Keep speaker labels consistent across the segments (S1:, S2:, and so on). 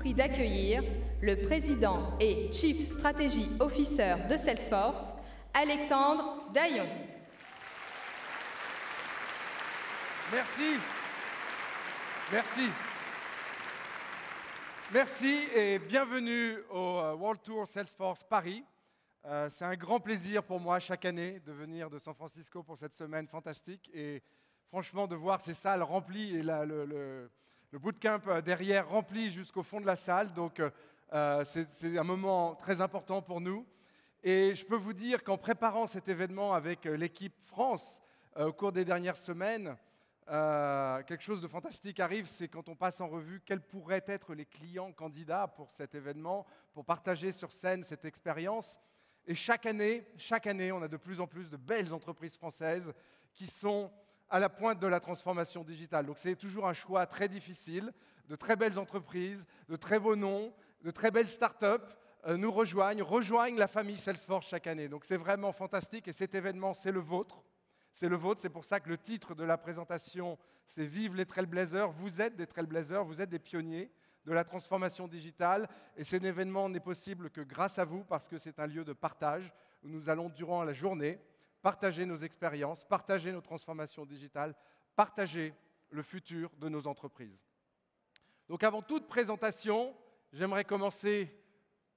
S1: prie d'accueillir le président et Chief Strategy Officer de Salesforce, Alexandre Daillon.
S2: Merci. Merci. Merci et bienvenue au World Tour Salesforce Paris. C'est un grand plaisir pour moi chaque année de venir de San Francisco pour cette semaine fantastique et franchement de voir ces salles remplies et le bootcamp derrière rempli jusqu'au fond de la salle. Donc c'est un moment très important pour nous. Et je peux vous dire qu'en préparant cet événement avec l'équipe France au cours des dernières semaines, quelque chose de fantastique arrive, c'est quand on passe en revue quels pourraient être les clients candidats pour cet événement, pour partager sur scène cette expérience. Et chaque année, on a de plus en plus de belles entreprises françaises qui sont à la pointe de la transformation digitale. Donc c'est toujours un choix très difficile, de très belles entreprises, de très beaux noms, de très belles startups nous rejoignent la famille Salesforce chaque année. Donc c'est vraiment fantastique et cet événement, c'est le vôtre. C'est le vôtre, c'est pour ça que le titre de la présentation, c'est « Vive les Trailblazers ». Vous êtes des Trailblazers, vous êtes des pionniers de la transformation digitale. Et cet événement n'est possible que grâce à vous, parce que c'est un lieu de partage où nous allons, durant la journée, partager nos expériences, partager nos transformations digitales, partager le futur de nos entreprises. Donc avant toute présentation, j'aimerais commencer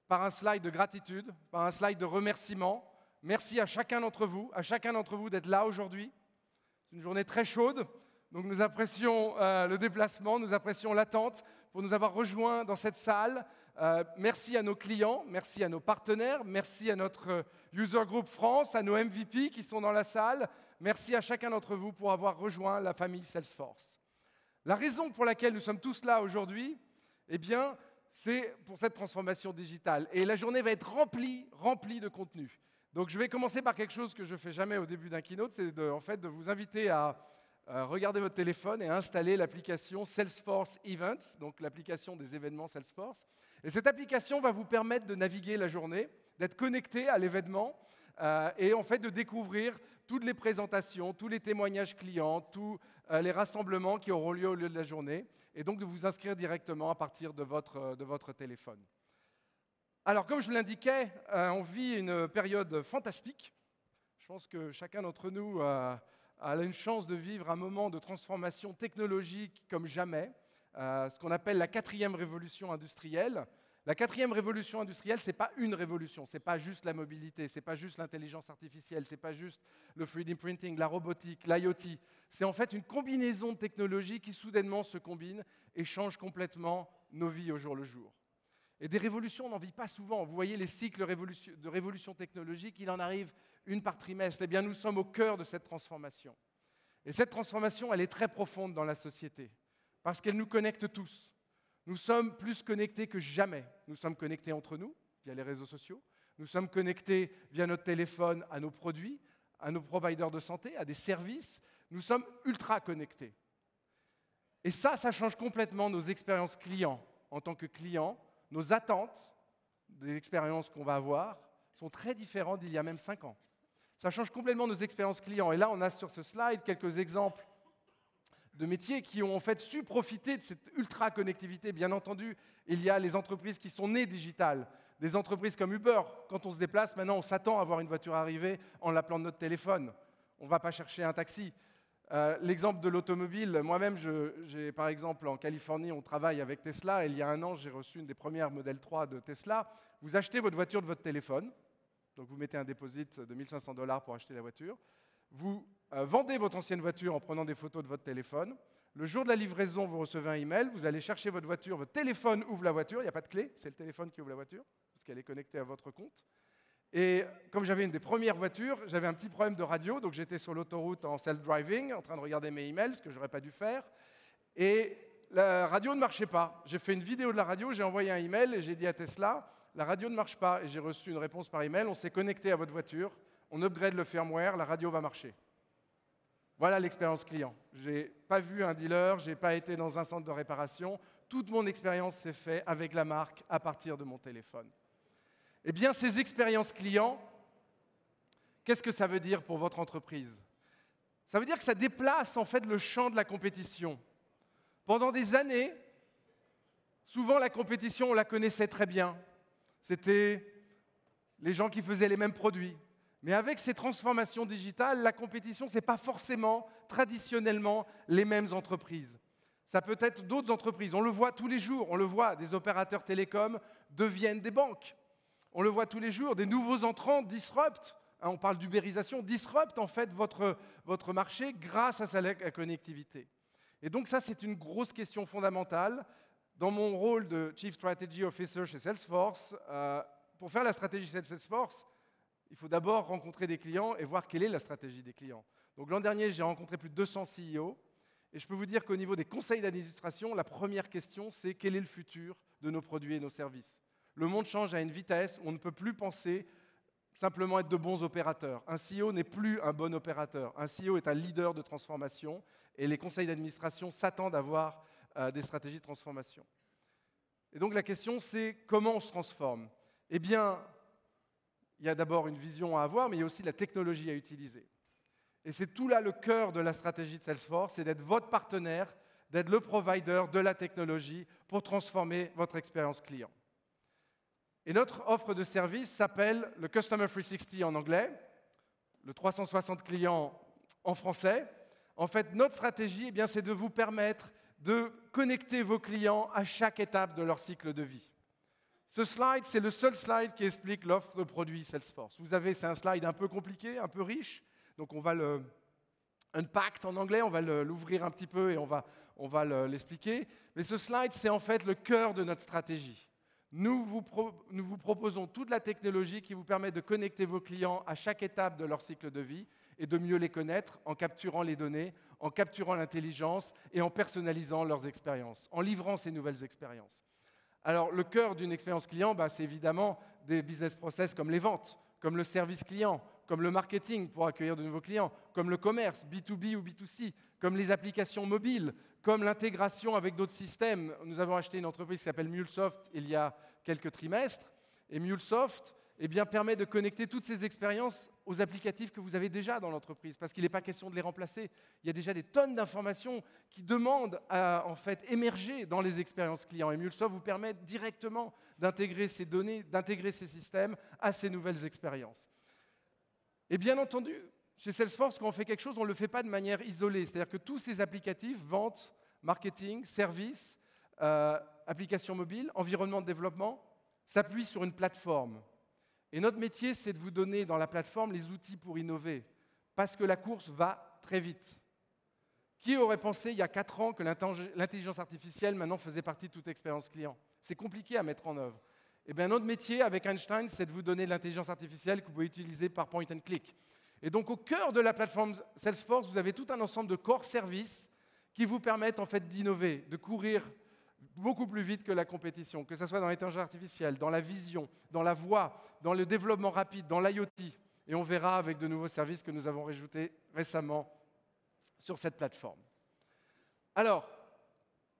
S2: par un slide de gratitude, par un slide de remerciement. Merci à chacun d'entre vous d'être là aujourd'hui. C'est une journée très chaude, donc nous apprécions le déplacement, nous apprécions l'attente pour nous avoir rejoints dans cette salle. Merci à nos clients, merci à nos partenaires, merci à notre User Group France, à nos MVP qui sont dans la salle. Merci à chacun d'entre vous pour avoir rejoint la famille Salesforce. La raison pour laquelle nous sommes tous là aujourd'hui, eh bien, c'est pour cette transformation digitale. Et la journée va être remplie de contenu. Donc je vais commencer par quelque chose que je ne fais jamais au début d'un keynote, c'est de vous inviter à regarder votre téléphone et à installer l'application Salesforce Events, donc l'application des événements Salesforce. Et cette application va vous permettre de naviguer la journée, d'être connecté à l'événement et en fait de découvrir toutes les présentations, tous les témoignages clients, tous les rassemblements qui auront lieu au lieu de la journée et donc de vous inscrire directement à partir de votre téléphone. Alors, comme je l'indiquais, on vit une période fantastique. Je pense que chacun d'entre nous a une chance de vivre un moment de transformation technologique comme jamais, ce qu'on appelle la 4e révolution industrielle. La 4e révolution industrielle, ce n'est pas une révolution, ce n'est pas juste la mobilité, ce n'est pas juste l'intelligence artificielle, ce n'est pas juste le 3D printing, la robotique, l'IoT. C'est en fait une combinaison de technologies qui soudainement se combinent et changent complètement nos vies au jour le jour. Et des révolutions, on n'en vit pas souvent. Vous voyez les cycles de révolution technologique, il en arrive une par trimestre. Eh bien, nous sommes au cœur de cette transformation. Et cette transformation, elle est très profonde dans la société, parce qu'elle nous connecte tous. Nous sommes plus connectés que jamais. Nous sommes connectés entre nous, via les réseaux sociaux. Nous sommes connectés via notre téléphone à nos produits, à nos providers de santé, à des services. Nous sommes ultra connectés. Et ça change complètement nos expériences clients en tant que clients. Nos attentes des expériences qu'on va avoir sont très différentes d'il y a même 5 ans. Ça change complètement nos expériences clients. Et là, on a sur ce slide quelques exemples de métiers qui ont en fait su profiter de cette ultra-connectivité. Bien entendu, il y a les entreprises qui sont nées digitales. Des entreprises comme Uber, quand on se déplace, maintenant, on s'attend à voir une voiture arriver en l'appelant de notre téléphone. On ne va pas chercher un taxi. L'exemple de l'automobile, moi-même, par exemple, en Californie, on travaille avec Tesla, et il y a 1 an, j'ai reçu une des premières Model 3 de Tesla. Vous achetez votre voiture de votre téléphone, donc vous mettez un dépôt de $1 500 pour acheter la voiture. Vous vendez votre ancienne voiture en prenant des photos de votre téléphone. Le jour de la livraison, vous recevez un email, vous allez chercher votre voiture, votre téléphone ouvre la voiture, il n'y a pas de clé, c'est le téléphone qui ouvre la voiture, parce qu'elle est connectée à votre compte. Et comme j'avais une des premières voitures, j'avais un petit problème de radio, donc j'étais sur l'autoroute en self-driving, en train de regarder mes emails, ce que je n'aurais pas dû faire. Et la radio ne marchait pas. J'ai fait une vidéo de la radio, j'ai envoyé un email et j'ai dit à Tesla, la radio ne marche pas. Et j'ai reçu une réponse par email, on s'est connecté à votre voiture, on upgrade le firmware, la radio va marcher. Voilà l'expérience client. Je n'ai pas vu un dealer, je n'ai pas été dans un centre de réparation. Toute mon expérience s'est faite avec la marque à partir de mon téléphone. Eh bien, ces expériences clients, qu'est-ce que ça veut dire pour votre entreprise? Ça veut dire que ça déplace en fait le champ de la compétition. Pendant des années, Souvent, la compétition, on la connaissait très bien. C'était les gens qui faisaient les mêmes produits. Mais avec ces transformations digitales, la compétition, ce n'est pas forcément, traditionnellement, les mêmes entreprises. Ça peut être d'autres entreprises. On le voit tous les jours. On le voit, des opérateurs télécoms deviennent des banques. On le voit tous les jours. Des nouveaux entrants disruptent. On parle d'ubérisation. Disruptent en fait votre marché grâce à sa connectivité. Et donc ça, c'est une grosse question fondamentale. Dans mon rôle de Chief Strategy Officer chez Salesforce, pour faire la stratégie chez Salesforce, il faut d'abord rencontrer des clients et voir quelle est la stratégie des clients. Donc l'an dernier, j'ai rencontré plus de 200 CEO. Et je peux vous dire qu'au niveau des conseils d'administration, la première question, c'est quel est le futur de nos produits et nos services. Le monde change à une vitesse où on ne peut plus penser simplement être de bons opérateurs. Un CEO n'est plus un bon opérateur. Un CEO est un leader de transformation et les conseils d'administration s'attendent à avoir des stratégies de transformation. Et donc la question, c'est comment on se transforme? Eh bien, il y a d'abord une vision à avoir, mais il y a aussi la technologie à utiliser. Et c'est tout là le cœur de la stratégie de Salesforce, c'est d'être votre partenaire, d'être le provider de la technologie pour transformer votre expérience client. Et notre offre de service s'appelle le Customer 360 en anglais, le 360 clients en français. En fait, notre stratégie, c'est de vous permettre de connecter vos clients à chaque étape de leur cycle de vie. Ce slide, c'est le seul slide qui explique l'offre de produits Salesforce. Vous avez, c'est un slide un peu compliqué, un peu riche. Donc on va le unpack en anglais, on va l'ouvrir un petit peu et on va l'expliquer. Mais ce slide, c'est en fait le cœur de notre stratégie. Nous vous proposons toute la technologie qui vous permet de connecter vos clients à chaque étape de leur cycle de vie et de mieux les connaître en capturant les données, en capturant l'intelligence et en personnalisant leurs expériences, en livrant ces nouvelles expériences. Alors le cœur d'une expérience client, c'est évidemment des business process comme les ventes, comme le service client, comme le marketing pour accueillir de nouveaux clients, comme le commerce, B2B ou B2C, comme les applications mobiles, comme l'intégration avec d'autres systèmes. Nous avons acheté une entreprise qui s'appelle MuleSoft il y a quelques trimestres, et MuleSoft permet de connecter toutes ces expériences aux applicatifs que vous avez déjà dans l'entreprise, parce qu'il n'est pas question de les remplacer. Il y a déjà des tonnes d'informations qui demandent à en fait émerger dans les expériences clients, et MuleSoft vous permet directement d'intégrer ces données, d'intégrer ces systèmes à ces nouvelles expériences. Et bien entendu, chez Salesforce, quand on fait quelque chose, on ne le fait pas de manière isolée. C'est-à-dire que tous ces applicatifs, vente, marketing, services, applications mobiles, environnement de développement, s'appuient sur une plateforme. Et notre métier, c'est de vous donner dans la plateforme les outils pour innover, parce que la course va très vite. Qui aurait pensé il y a 4 ans que l'intelligence artificielle maintenant faisait partie de toute expérience client? C'est compliqué à mettre en œuvre. Eh bien, notre métier avec Einstein, c'est de vous donner de l'intelligence artificielle que vous pouvez utiliser par point and click. Et donc, au cœur de la plateforme Salesforce, vous avez tout un ensemble de core services qui vous permettent en fait d'innover, de courir beaucoup plus vite que la compétition, que ce soit dans l'intelligence artificielle, dans la vision, dans la voix, dans le développement rapide, dans l'IoT. Et on verra avec de nouveaux services que nous avons rajoutés récemment sur cette plateforme. Alors,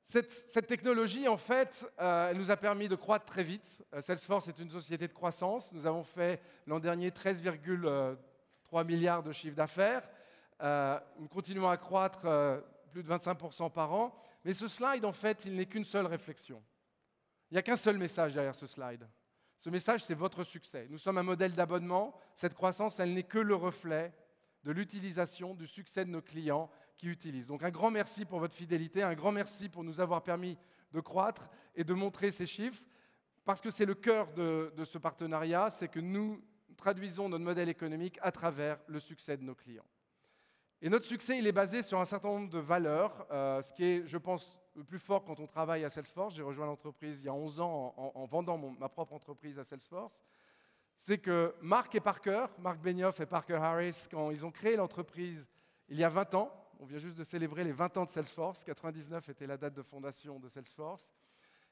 S2: cette technologie, en fait, elle nous a permis de croître très vite. Salesforce est une société de croissance. Nous avons fait l'an dernier 13,3 milliards de chiffre d'affaires. Nous continuons à croître plus de 25% par an. Mais ce slide, en fait, il n'est qu'une seule réflexion. Il n'y a qu'un seul message derrière ce slide. Ce message, c'est votre succès. Nous sommes un modèle d'abonnement. Cette croissance, elle n'est que le reflet de l'utilisation, du succès de nos clients qui utilisent. Donc un grand merci pour votre fidélité, un grand merci pour nous avoir permis de croître et de montrer ces chiffres, parce que c'est le cœur de ce partenariat, c'est que nous traduisons notre modèle économique à travers le succès de nos clients. Et notre succès, il est basé sur un certain nombre de valeurs, ce qui est, je pense, le plus fort quand on travaille à Salesforce. J'ai rejoint l'entreprise il y a 11 ans en vendant ma propre entreprise à Salesforce. C'est que Marc Benioff et Parker Harris, quand ils ont créé l'entreprise il y a 20 ans, on vient juste de célébrer les 20 ans de Salesforce, 99 était la date de fondation de Salesforce,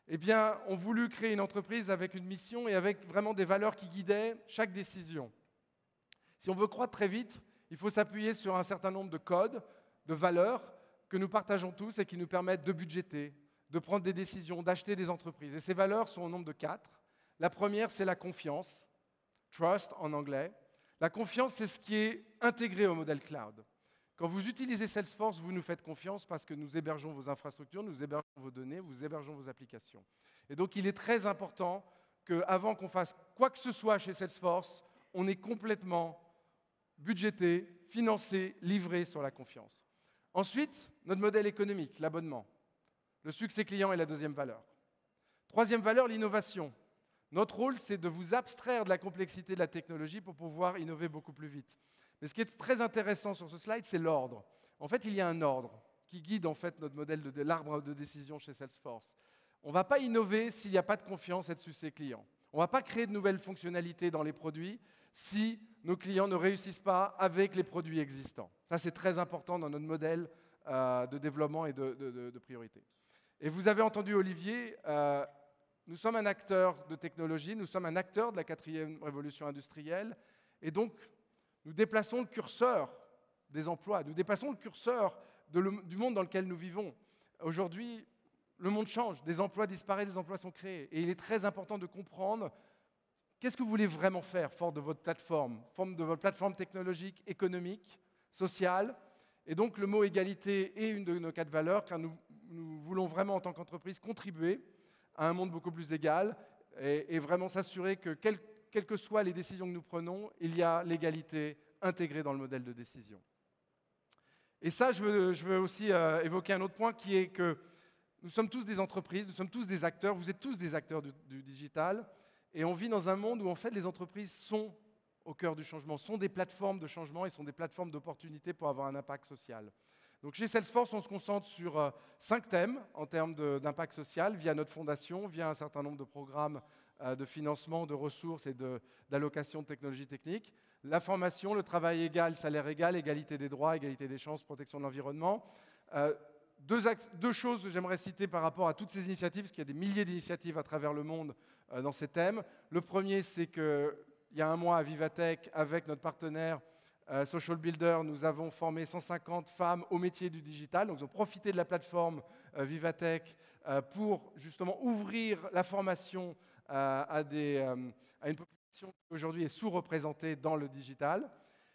S2: eh bien, ont voulu créer une entreprise avec une mission et avec vraiment des valeurs qui guidaient chaque décision. Si on veut croître très vite, il faut s'appuyer sur un certain nombre de codes, de valeurs que nous partageons tous et qui nous permettent de budgéter, de prendre des décisions, d'acheter des entreprises. Et ces valeurs sont au nombre de 4. La première, c'est la confiance, trust en anglais. La confiance, c'est ce qui est intégré au modèle cloud. Quand vous utilisez Salesforce, vous nous faites confiance parce que nous hébergeons vos infrastructures, nous hébergeons vos données, nous hébergeons vos applications. Et donc, il est très important qu'avant qu'on fasse quoi que ce soit chez Salesforce, on est complètement budgété, financé, livré sur la confiance. Ensuite, notre modèle économique, l'abonnement. Le succès client est la deuxième valeur. Troisième valeur, l'innovation. Notre rôle, c'est de vous abstraire de la complexité de la technologie pour pouvoir innover beaucoup plus vite. Mais ce qui est très intéressant sur ce slide, c'est l'ordre. En fait, il y a un ordre qui guide en fait, notre modèle de l'arbre de décision chez Salesforce. On ne va pas innover s'il n'y a pas de confiance et de succès client. On ne va pas créer de nouvelles fonctionnalités dans les produits si nos clients ne réussissent pas avec les produits existants. Ça, c'est très important dans notre modèle de développement et de priorité. Et vous avez entendu Olivier, nous sommes un acteur de technologie, nous sommes un acteur de la 4e révolution industrielle, et donc nous déplaçons le curseur des emplois, nous déplaçons le curseur du monde dans lequel nous vivons. Aujourd'hui, le monde change, des emplois disparaissent, des emplois sont créés, et il est très important de comprendre qu'est-ce que vous voulez vraiment faire, fort de votre plateforme technologique, économique, sociale. Et donc le mot égalité est une de nos 4 valeurs, car nous voulons vraiment en tant qu'entreprise contribuer à un monde beaucoup plus égal et vraiment s'assurer que quelles que soient les décisions que nous prenons, il y a l'égalité intégrée dans le modèle de décision. Et ça, je veux aussi évoquer un autre point qui est que nous sommes tous des entreprises, nous sommes tous des acteurs, vous êtes tous des acteurs du digital, et on vit dans un monde où en fait les entreprises sont au cœur du changement, sont des plateformes de changement et sont des plateformes d'opportunité pour avoir un impact social. Donc chez Salesforce, on se concentre sur 5 thèmes en termes d'impact social via notre fondation, via un certain nombre de programmes de financement, de ressources et d'allocation de technologies techniques. La formation, le travail égal, salaire égal, égalité des droits, égalité des chances, protection de l'environnement. Deux choses que j'aimerais citer par rapport à toutes ces initiatives, parce qu'il y a des milliers d'initiatives à travers le monde dans ces thèmes. Le premier, c'est qu'il y a un mois à Vivatech, avec notre partenaire Social Builder, nous avons formé 150 femmes au métier du digital. Donc, ils ont profité de la plateforme Vivatech pour justement ouvrir la formation à une population qui aujourd'hui est sous-représentée dans le digital.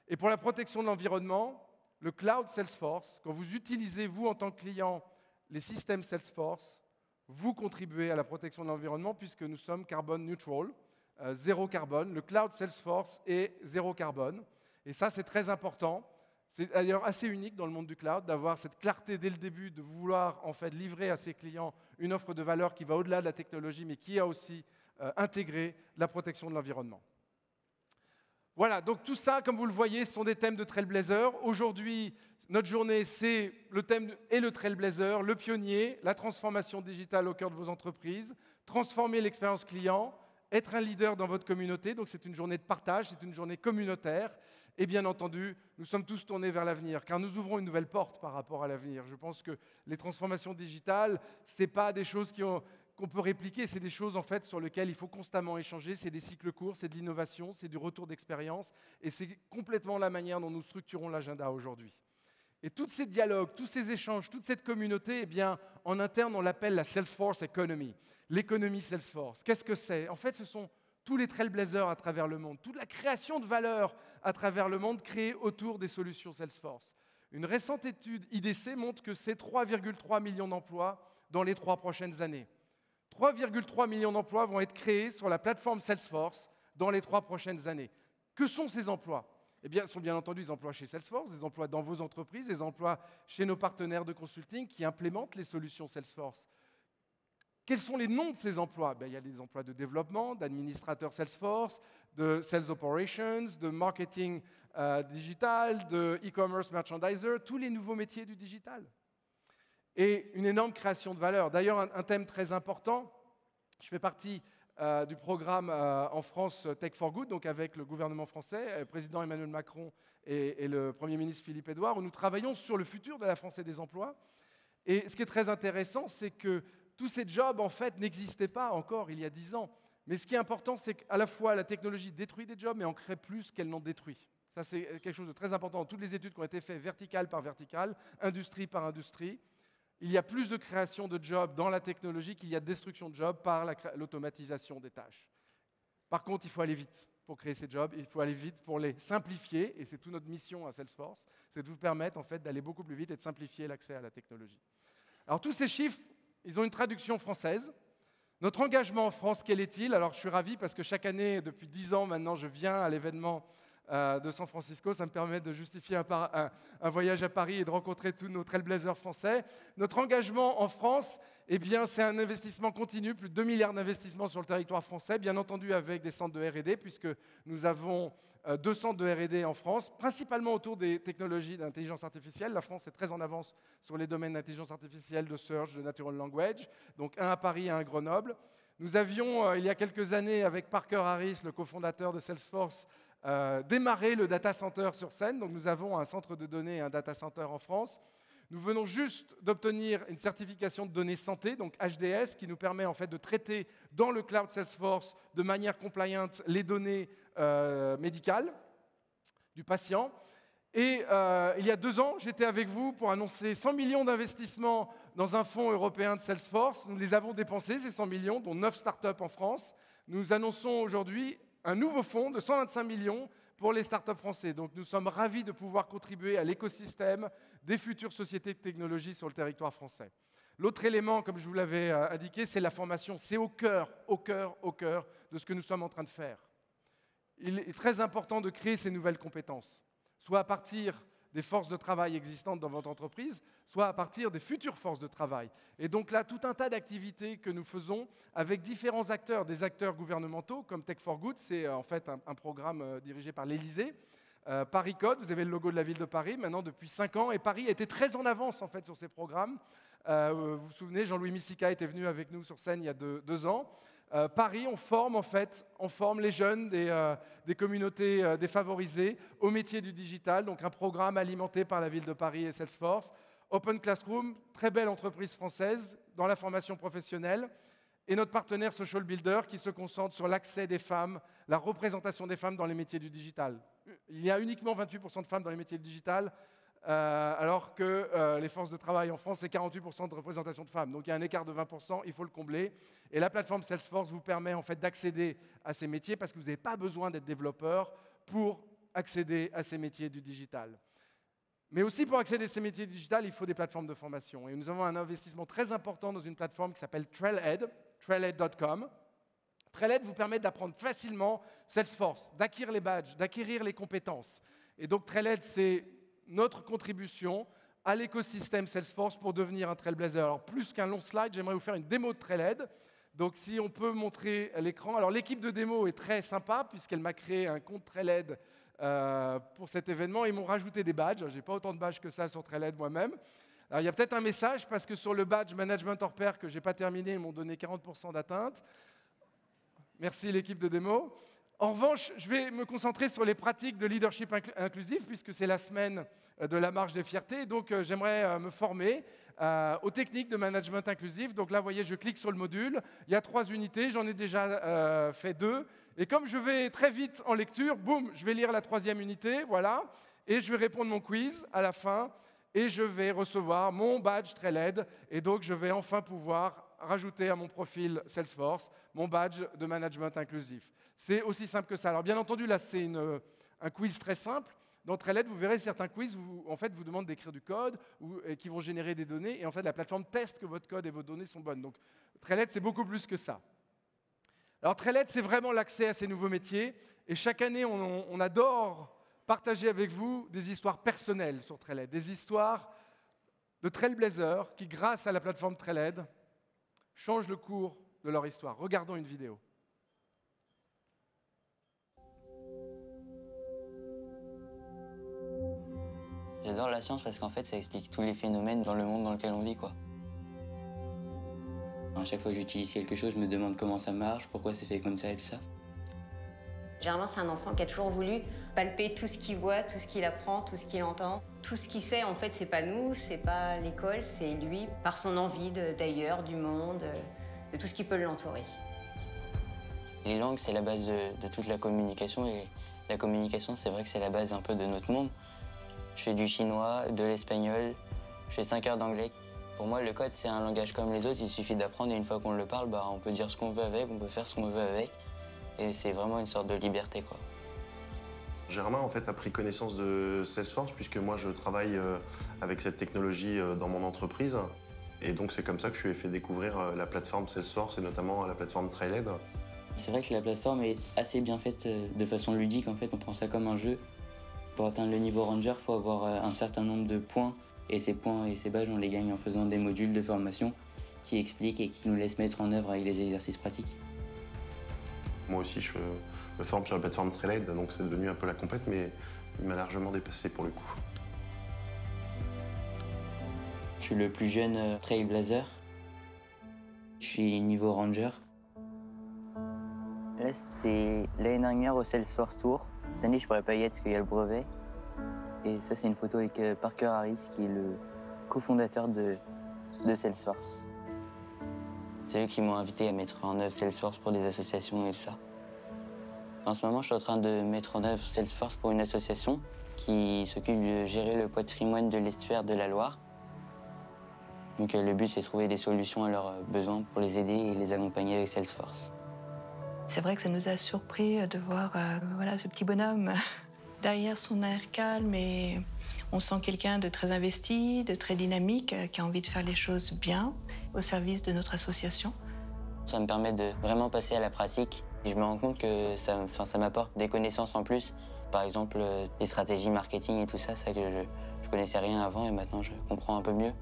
S2: Et pour la protection de l'environnement, le cloud Salesforce, quand vous utilisez, vous en tant que client, les systèmes Salesforce, vous contribuez à la protection de l'environnement puisque nous sommes carbone neutral, zéro carbone. Le cloud Salesforce est zéro carbone. Et ça, c'est très important. C'est d'ailleurs assez unique dans le monde du cloud d'avoir cette clarté dès le début, de vouloir en fait livrer à ses clients une offre de valeur qui va au-delà de la technologie, mais qui a aussi intégré la protection de l'environnement. Voilà, donc tout ça, comme vous le voyez, ce sont des thèmes de Trailblazer. Aujourd'hui, notre journée, c'est le thème et le Trailblazer, le pionnier, la transformation digitale au cœur de vos entreprises, transformer l'expérience client, être un leader dans votre communauté. Donc c'est une journée de partage, c'est une journée communautaire. Et bien entendu, nous sommes tous tournés vers l'avenir, car nous ouvrons une nouvelle porte par rapport à l'avenir. Je pense que les transformations digitales, ce n'est pas des choses qu'on peut répliquer, c'est des choses en fait sur lesquelles il faut constamment échanger, c'est des cycles courts, c'est de l'innovation, c'est du retour d'expérience, et c'est complètement la manière dont nous structurons l'agenda aujourd'hui. Et tous ces dialogues, tous ces échanges, toute cette communauté, eh bien, en interne, on l'appelle la Salesforce Economy, l'économie Salesforce. Qu'est-ce que c'est? En fait, ce sont tous les Trailblazers à travers le monde, toute la création de valeur à travers le monde créée autour des solutions Salesforce. Une récente étude IDC montre que c'est 3,3 millions d'emplois dans les 3 prochaines années. 3,3 millions d'emplois vont être créés sur la plateforme Salesforce dans les 3 prochaines années. Que sont ces emplois? Eh bien, ce sont bien entendu des emplois chez Salesforce, des emplois dans vos entreprises, des emplois chez nos partenaires de consulting qui implémentent les solutions Salesforce. Quels sont les noms de ces emplois? Il y a des emplois de développement, d'administrateurs Salesforce, de Sales Operations, de marketing digital, de e-commerce merchandiser, tous les nouveaux métiers du digital. Et une énorme création de valeur. D'ailleurs, un thème très important, je fais partie du programme en France Tech for Good, donc avec le gouvernement français, le président Emmanuel Macron et le Premier ministre Philippe Édouard, où nous travaillons sur le futur de la France et des emplois. Et ce qui est très intéressant, c'est que tous ces jobs, en fait, n'existaient pas encore il y a 10 ans. Mais ce qui est important, c'est qu'à la fois la technologie détruit des jobs, mais en crée plus qu'elle n'en détruit. Ça, c'est quelque chose de très important dans toutes les études qui ont été faites verticale par verticale, industrie par industrie. Il y a plus de création de jobs dans la technologie qu'il y a de destruction de jobs par l'automatisation des tâches. Par contre, il faut aller vite. pour créer ces jobs, il faut aller vite pour les simplifier, et c'est toute notre mission à Salesforce, c'est de vous permettre en fait d'aller beaucoup plus vite et de simplifier l'accès à la technologie. Alors tous ces chiffres, ils ont une traduction française. Notre engagement en France, quel est-il? Alors je suis ravi parce que chaque année, depuis 10 ans maintenant, je viens à l'événement de San Francisco. Ça me permet de justifier un voyage à Paris et de rencontrer tous nos trailblazers français. Notre engagement en France, eh bien, c'est un investissement continu, plus de 2 milliards d'investissements sur le territoire français, bien entendu avec des centres de R&D, puisque nous avons 2 centres de R&D en France, principalement autour des technologies d'intelligence artificielle. La France est très en avance sur les domaines d'intelligence artificielle, de search, de natural language, donc un à Paris et un à Grenoble. Nous avions, il y a quelques années, avec Parker Harris, le cofondateur de Salesforce, démarré le data center sur Seine. Donc nous avons un centre de données et un data center en France. Nous venons juste d'obtenir une certification de données santé, donc HDS, qui nous permet en fait de traiter dans le cloud Salesforce de manière compliant les données médicales du patient. Et il y a 2 ans, j'étais avec vous pour annoncer 100 millions d'investissements dans un fonds européen de Salesforce. Nous les avons dépensés, ces 100 millions, dont 9 startups en France. Nous annonçons aujourd'hui un nouveau fonds de 125 millions pour les startups français. Donc nous sommes ravis de pouvoir contribuer à l'écosystème des futures sociétés de technologie sur le territoire français. L'autre élément, comme je vous l'avais indiqué, c'est la formation. C'est au cœur de ce que nous sommes en train de faire. Il est très important de créer ces nouvelles compétences, soit à partir des forces de travail existantes dans votre entreprise, soit à partir des futures forces de travail. Et donc là, tout un tas d'activités que nous faisons avec différents acteurs, des acteurs gouvernementaux comme Tech for Good, c'est en fait un programme dirigé par l'Élysée. Paris Code, vous avez le logo de la ville de Paris, maintenant depuis 5 ans, et Paris était très en avance en fait sur ces programmes. Vous vous souvenez, Jean-Louis Missika était venu avec nous sur scène il y a 2 ans. Paris, on forme les jeunes des communautés défavorisées au métier du digital, donc un programme alimenté par la ville de Paris et Salesforce. Open Classroom, très belle entreprise française dans la formation professionnelle. Et notre partenaire Social Builder qui se concentre sur l'accès des femmes, la représentation des femmes dans les métiers du digital. Il y a uniquement 28% de femmes dans les métiers du digital, alors que les forces de travail en France, c'est 48% de représentation de femmes. Donc il y a un écart de 20%, il faut le combler. Et la plateforme Salesforce vous permet en fait d'accéder à ces métiers parce que vous n'avez pas besoin d'être développeur pour accéder à ces métiers du digital. Mais aussi pour accéder à ces métiers du digital, il faut des plateformes de formation. Et nous avons un investissement très important dans une plateforme qui s'appelle Trailhead, trailhead.com. Trailhead vous permet d'apprendre facilement Salesforce, d'acquérir les badges, d'acquérir les compétences. Et donc Trailhead, c'est notre contribution à l'écosystème Salesforce pour devenir un Trailblazer. Alors plus qu'un long slide, j'aimerais vous faire une démo de Trailhead. Donc si on peut montrer l'écran. Alors l'équipe de démo est très sympa puisqu'elle m'a créé un compte Trailhead pour cet événement. Ils m'ont rajouté des badges. Je n'ai pas autant de badges que ça sur Trailhead moi-même. Alors il y a peut-être un message parce que sur le badge Management hors pair que je n'ai pas terminé, ils m'ont donné 40% d'atteinte. Merci l'équipe de démo. En revanche, je vais me concentrer sur les pratiques de leadership inclusif puisque c'est la semaine de la marche des fiertés. Donc j'aimerais me former aux techniques de management inclusif. Donc là, vous voyez, je clique sur le module. Il y a 3 unités, j'en ai déjà fait 2. Et comme je vais très vite en lecture, boum, je vais lire la 3e unité, voilà. Et je vais répondre mon quiz à la fin. Et je vais recevoir mon badge Trailhead. Et donc, je vais enfin pouvoir rajouter à mon profil Salesforce mon badge de management inclusif. C'est aussi simple que ça. Alors, bien entendu, là, c'est un quiz très simple. Dans Trailhead, vous verrez certains quiz vous demandent d'écrire du code et qui vont générer des données. Et en fait, la plateforme teste que votre code et vos données sont bonnes. Donc, Trailhead, c'est beaucoup plus que ça. Alors, Trailhead, c'est vraiment l'accès à ces nouveaux métiers. Et chaque année, on adore partager avec vous des histoires personnelles sur Trailhead, des histoires de Trailblazers qui, grâce à la plateforme Trailhead, changent le cours de leur histoire. Regardons une vidéo.
S3: J'adore la science parce qu'en fait, ça explique tous les phénomènes dans le monde dans lequel on vit, quoi. À chaque fois que j'utilise quelque chose, je me demande comment ça marche, pourquoi c'est fait comme ça et tout ça.
S4: Généralement, c'est un enfant qui a toujours voulu palper tout ce qu'il voit, tout ce qu'il apprend, tout ce qu'il entend. Tout ce qu'il sait, en fait, c'est pas nous, c'est pas l'école, c'est lui, par son envie d'ailleurs, du monde, de tout ce qui peut l'entourer.
S3: Les langues, c'est la base de toute la communication et la communication, c'est vrai que c'est la base un peu de notre monde. Je fais du chinois, de l'espagnol, je fais 5 heures d'anglais. Pour moi, le code, c'est un langage comme les autres, il suffit d'apprendre et une fois qu'on le parle, on peut dire ce qu'on veut avec, on peut faire ce qu'on veut avec. et c'est vraiment une sorte de liberté, quoi.
S5: Germain en fait a pris connaissance de Salesforce puisque moi je travaille avec cette technologie dans mon entreprise. Et donc c'est comme ça que je lui ai fait découvrir la plateforme Salesforce et notamment la plateforme Trailhead.
S3: C'est vrai que la plateforme est assez bien faite de façon ludique, en fait, on prend ça comme un jeu. Pour atteindre le niveau Ranger, il faut avoir un certain nombre de points, et ces points et ces badges, on les gagne en faisant des modules de formation qui expliquent et qui nous laissent mettre en œuvre avec des exercices pratiques.
S5: Moi aussi, je me forme sur la plateforme Trailhead, donc c'est devenu un peu la compète, mais il m'a largement dépassé pour le coup.
S3: Je suis le plus jeune Trailblazer. Je suis niveau Ranger. Là, c'était l'année dernière au Salesforce Tour. Cette année, je pourrais pas y être parce qu'il y a le brevet. Et ça, c'est une photo avec Parker Harris, qui est le cofondateur de Salesforce. C'est eux qui m'ont invité à mettre en œuvre Salesforce pour des associations et tout ça. En ce moment, je suis en train de mettre en œuvre Salesforce pour une association qui s'occupe de gérer le patrimoine de l'estuaire de la Loire. Donc le but, c'est de trouver des solutions à leurs besoins pour les aider et les accompagner avec Salesforce.
S6: C'est vrai que ça nous a surpris de voir voilà, ce petit bonhomme derrière son air calme, et on sent quelqu'un de très investi, de très dynamique, qui a envie de faire les choses bien au service de notre association.
S3: Ça me permet de vraiment passer à la pratique et je me rends compte que ça m'apporte des connaissances en plus. Par exemple, des stratégies marketing et tout ça, ça que je connaissais rien avant et maintenant je comprends un peu mieux.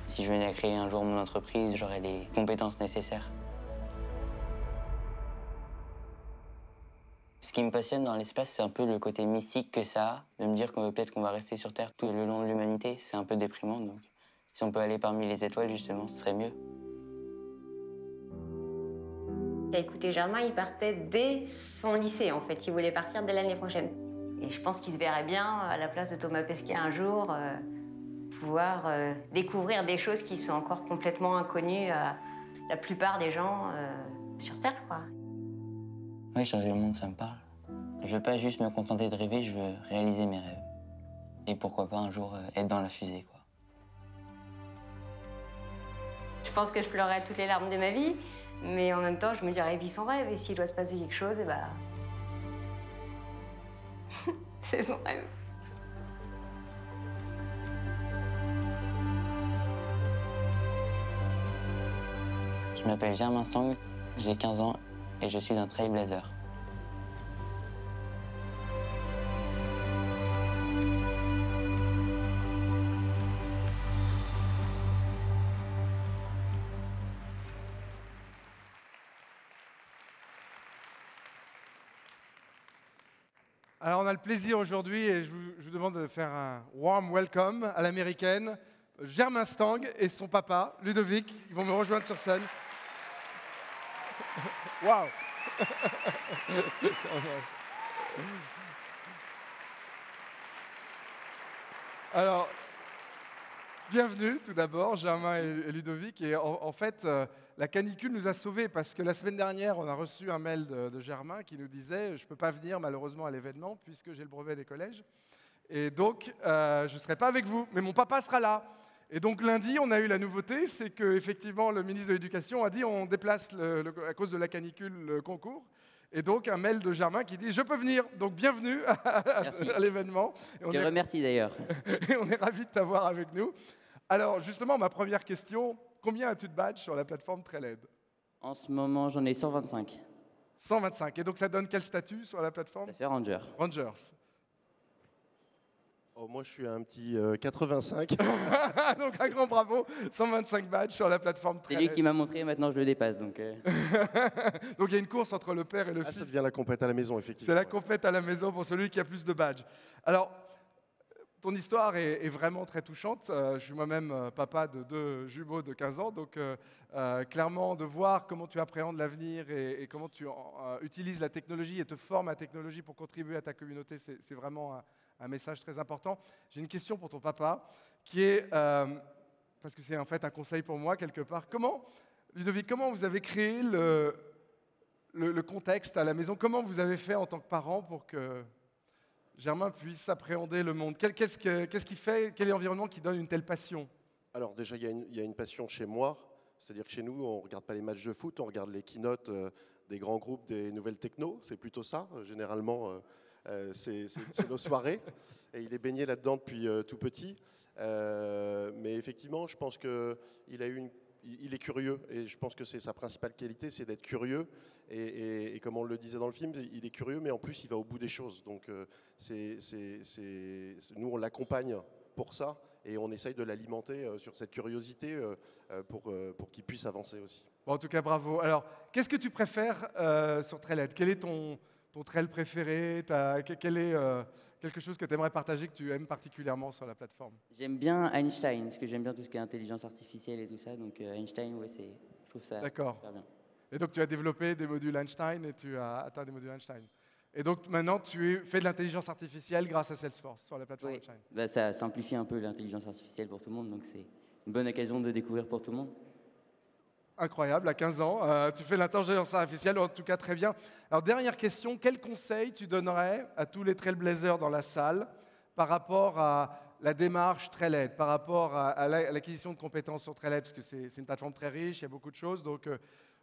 S3: Si je venais à créer un jour mon entreprise, j'aurais les compétences nécessaires. Ce qui me passionne dans l'espace, c'est un peu le côté mystique que ça a, de me dire que peut-être qu'on va rester sur Terre tout le long de l'humanité. C'est un peu déprimant, donc si on peut aller parmi les étoiles, justement, ce serait mieux.
S4: Écoutez, Germain, il partait dès son lycée, en fait. Il voulait partir dès l'année prochaine. Et je pense qu'il se verrait bien, à la place de Thomas Pesquet un jour, pouvoir découvrir des choses qui sont encore complètement inconnues à la plupart des gens sur Terre, quoi.
S3: Oui, changer le monde, ça me parle. Je veux pas juste me contenter de rêver, je veux réaliser mes rêves. Et pourquoi pas un jour être dans la fusée, quoi.
S4: Je pense que je pleurerai toutes les larmes de ma vie, mais en même temps, je me dirais, vis son rêve, et s'il doit se passer quelque chose, eh ben... c'est son rêve.
S3: Je m'appelle Germain Stang, j'ai 15 ans et je suis un Trailblazer.
S2: Alors on a le plaisir aujourd'hui, et je vous demande de faire un warm welcome à l'américaine, Germain Stang et son papa, Ludovic, qui vont me rejoindre sur scène. Waouh. Alors, bienvenue tout d'abord, Germain et Ludovic. Et en fait, la canicule nous a sauvés parce que la semaine dernière, on a reçu un mail de Germain qui nous disait « Je ne peux pas venir malheureusement à l'événement puisque j'ai le brevet des collèges. Et donc, je ne serai pas avec vous, mais mon papa sera là. » Et donc lundi, on a eu la nouveauté, c'est qu'effectivement, le ministre de l'Éducation a dit on déplace, à cause de la canicule, le concours. Et donc, un mail de Germain qui dit « Je peux venir ». Donc, bienvenue à l'événement.
S7: Je te remercie d'ailleurs.
S2: Et on est ravis de t'avoir avec nous. Alors, justement, ma première question, combien as-tu de badges sur la plateforme Trailhead?
S7: En ce moment, j'en ai 125.
S2: 125. Et donc, ça donne quel statut sur la plateforme?
S7: Ça fait Ranger.
S2: Rangers.
S5: Oh, moi, je suis un petit 85.
S2: Donc, un grand bravo. 125 badges sur la plateforme
S7: C'est
S2: Trailhead.
S7: lui qui m'a montré, maintenant je le dépasse. Donc,
S2: Donc, il y a une course entre le père et le fils.
S5: Ça devient la compète à la maison, effectivement.
S2: C'est la compète à la maison pour celui qui a plus de badges. Alors, ton histoire est vraiment très touchante. Je suis moi-même papa de 2 jumeaux de 15 ans, donc clairement, de voir comment tu appréhendes l'avenir et comment tu utilises la technologie et te formes à la technologie pour contribuer à ta communauté, c'est vraiment un message très important. J'ai une question pour ton papa, qui est, parce que c'est en fait un conseil pour moi quelque part, Ludovic, comment vous avez créé le contexte à la maison? Comment vous avez fait en tant que parent pour que Germain puisse appréhender le monde? Qu'est-ce qui fait, quel est l'environnement qui donne une telle passion?
S5: Alors déjà, il y a une passion chez moi. C'est-à-dire que chez nous, on ne regarde pas les matchs de foot, on regarde les keynotes
S8: des grands groupes, des nouvelles techno. C'est plutôt ça, généralement, c'est nos soirées. Et il est baigné là-dedans depuis tout petit. Mais effectivement, je pense qu'il a eu il est curieux. Et je pense que c'est sa principale qualité, c'est d'être curieux. Et comme on le disait dans le film, il est curieux, mais en plus, il va au bout des choses. Donc, nous, on l'accompagne pour ça. Et on essaye de l'alimenter sur cette curiosité pour qu'il puisse avancer aussi.
S2: Bon, en tout cas, bravo. Alors, qu'est-ce que tu préfères sur Trailhead? Quel est ton trail préféré? Quel est quelque chose que tu aimerais partager, que tu aimes particulièrement sur la plateforme?
S7: J'aime bien Einstein, parce que j'aime bien tout ce qui est intelligence artificielle et tout ça. Donc Einstein, ouais, je trouve ça super bien.
S2: Et donc, tu as développé des modules Einstein et tu as atteint des modules Einstein. Et donc, maintenant, tu fais de l'intelligence artificielle grâce à Salesforce sur la plateforme Einstein.
S7: Bah, ça simplifie un peu l'intelligence artificielle pour tout le monde, donc c'est une bonne occasion de découvrir pour tout le monde.
S2: Incroyable, à 15 ans, tu fais l'intelligence artificielle, en tout cas très bien. Alors, dernière question, quel conseil tu donnerais à tous les trailblazers dans la salle par rapport à la démarche Trailhead, par rapport à l'acquisition de compétences sur Trailhead, parce que c'est une plateforme très riche, il y a beaucoup de choses, donc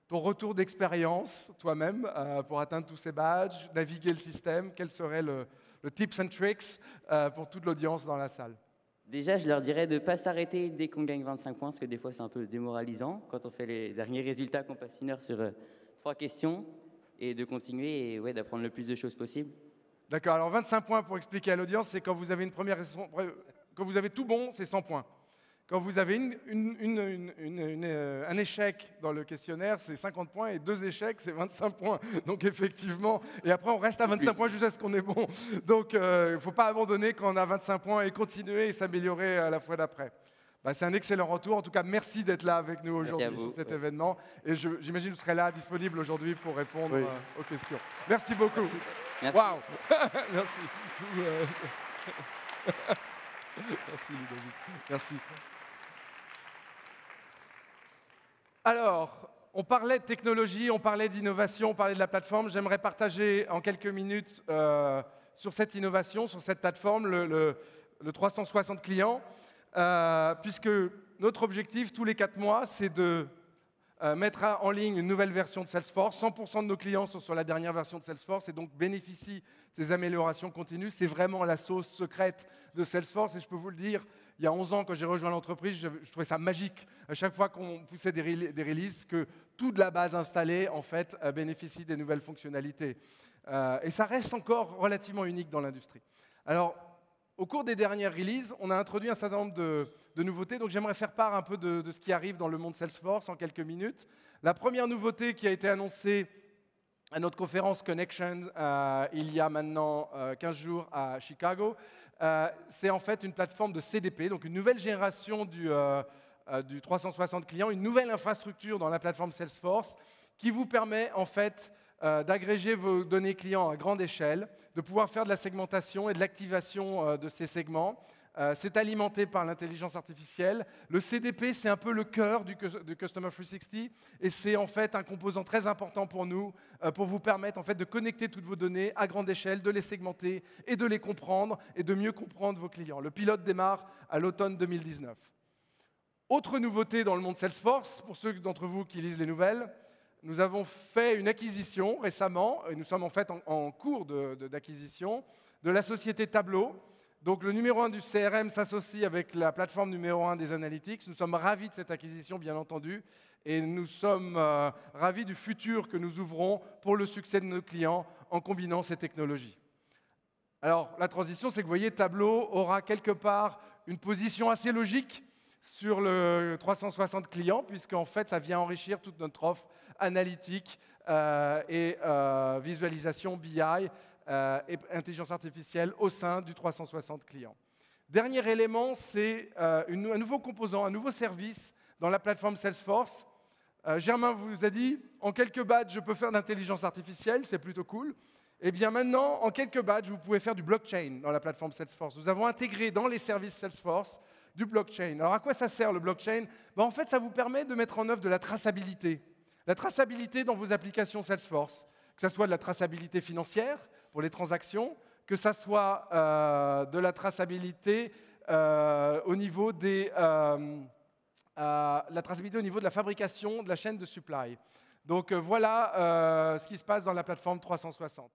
S2: ton retour d'expérience toi-même pour atteindre tous ces badges, naviguer le système, quel serait le tips and tricks pour toute l'audience dans la salle?
S7: Déjà, je leur dirais de ne pas s'arrêter dès qu'on gagne 25 points, parce que des fois, c'est un peu démoralisant quand on fait les derniers résultats, qu'on passe 1 heure sur 3 questions, et de continuer et d'apprendre le plus de choses possible. D'accord, alors 25 points pour expliquer à l'audience, c'est quand vous avez quand vous avez tout bon, c'est 100 points. Quand vous avez un échec dans le questionnaire, c'est 50 points, et 2 échecs, c'est 25 points. Donc effectivement, et après on reste à 25 points jusqu'à ce qu'on est bon. Donc il ne faut pas abandonner quand on a 25 points et continuer et s'améliorer à la fois d'après. Bah, c'est un excellent retour. En tout cas, merci d'être là avec nous aujourd'hui sur cet événement. Et j'imagine que vous serez là, disponible aujourd'hui pour répondre aux questions. Merci beaucoup. Merci.
S2: Waouh. Merci. Merci Ludovic. Merci. Alors, on parlait de technologie, on parlait d'innovation, on parlait de la plateforme. J'aimerais partager en quelques minutes sur cette innovation, sur cette plateforme, le 360 clients, puisque notre objectif tous les 4 mois, c'est de mettre en ligne une nouvelle version de Salesforce. 100% de nos clients sont sur la dernière version de Salesforce et donc bénéficient de ces améliorations continues. C'est vraiment la sauce secrète de Salesforce et je peux vous le dire, il y a 11 ans, quand j'ai rejoint l'entreprise, je trouvais ça magique. À chaque fois qu'on poussait des releases, que toute la base installée, en fait, bénéficie des nouvelles fonctionnalités. Et ça reste encore relativement unique dans l'industrie. Alors, au cours des dernières releases, on a introduit un certain nombre de nouveautés. Donc, j'aimerais faire part un peu de ce qui arrive dans le monde Salesforce en quelques minutes. La première nouveauté qui a été annoncée à notre conférence Connection il y a maintenant 15 jours à Chicago, c'est en fait une plateforme de CDP, donc une nouvelle génération du 360 clients, une nouvelle infrastructure dans la plateforme Salesforce qui vous permet en fait d'agréger vos données clients à grande échelle, de pouvoir faire de la segmentation et de l'activation de ces segments. C'est alimenté par l'intelligence artificielle. Le CDP, c'est un peu le cœur du Customer 360 et c'est en fait un composant très important pour nous, pour vous permettre en fait de connecter toutes vos données à grande échelle, de les segmenter et de les comprendre et de mieux comprendre vos clients. Le pilote démarre à l'automne 2019. Autre nouveauté dans le monde Salesforce, pour ceux d'entre vous qui lisent les nouvelles, nous avons fait une acquisition récemment, et nous sommes en fait en cours d'acquisition, de la société Tableau. Donc le numéro 1 du CRM s'associe avec la plateforme numéro 1 des analytics. Nous sommes ravis de cette acquisition, bien entendu, et nous sommes ravis du futur que nous ouvrons pour le succès de nos clients en combinant ces technologies. Alors la transition, c'est que vous voyez, Tableau aura quelque part une position assez logique sur le 360 clients, puisqu'en fait, ça vient enrichir toute notre offre analytique et visualisation BI et intelligence artificielle au sein du 360 clients. Dernier élément, c'est un nouveau composant, un nouveau service dans la plateforme Salesforce. Germain vous a dit, en quelques badges, je peux faire de l'intelligence artificielle, c'est plutôt cool. Et bien maintenant, en quelques badges, vous pouvez faire du blockchain dans la plateforme Salesforce. Nous avons intégré dans les services Salesforce du blockchain. Alors à quoi ça sert le blockchain? En fait, ça vous permet de mettre en œuvre de la traçabilité. La traçabilité dans vos applications Salesforce, que ce soit de la traçabilité financière pour les transactions, que ce soit de la traçabilité au niveau de la fabrication de la chaîne de supply. Donc voilà ce qui se passe dans la plateforme 360.